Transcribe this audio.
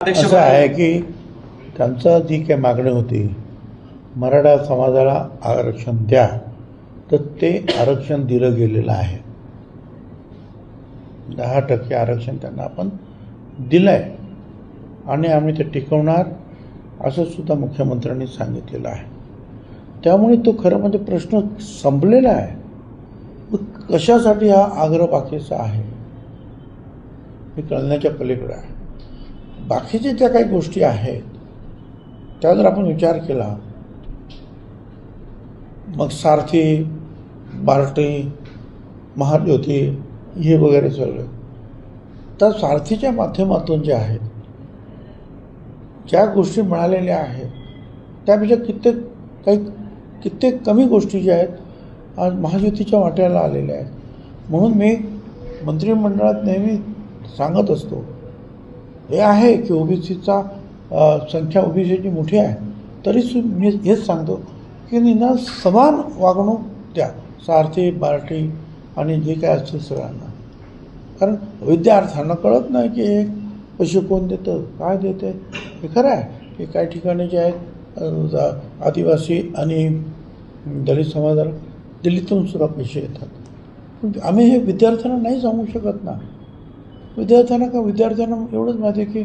असं आहे की त्यांचा जी काही मागणी होती मराठा समाजाला आरक्षण द्या, तर ते आरक्षण दिलं गेलेलं आहे. 10% आरक्षण त्यांना आपण दिलं आहे आणि आम्ही ते टिकवणार असं सुद्धा मुख्यमंत्र्यांनी सांगितलेलं आहे. त्यामुळे तो खरं म्हणजे प्रश्न संपलेला आहे. कशासाठी हा आग्रह बाकीचा आहे हे कळण्याच्या पलीकडे आहे. बाकीच्या ज्या काही गोष्टी आहेत त्या जर आपण विचार केला, मग सारथी, बार्टी, महाज्योती हे वगैरे सगळं, तर सारथीच्या माध्यमातून जे आहेत ज्या गोष्टी मिळालेल्या आहेत त्यापेक्षा कित्येक कमी गोष्टी ज्या आहेत आज महाज्योतीच्या वाट्याला आलेल्या आहेत. म्हणून मी मंत्रिमंडळात नेहमी सांगत असतो, हे आहे की ओबीसीचा संख्या ओबीसीची मोठी आहे, तरी मी हेच सांगतो की निदान समान वागणूक द्या सारथी, बार्टी आणि जे काय असतील सगळ्यांना. कारण विद्यार्थ्यांना कळत नाही की हे पैसे कोण देतं, काय देते. हे खरं आहे की काही ठिकाणी जे आहेत आदिवासी आणि दलित समाजाला दिल्लीतून सुद्धा पैसे येतात. आम्ही हे विद्यार्थ्यांना नाही सांगू शकत ना. विद्यार्थ्यांना एवढंच माहिती आहे की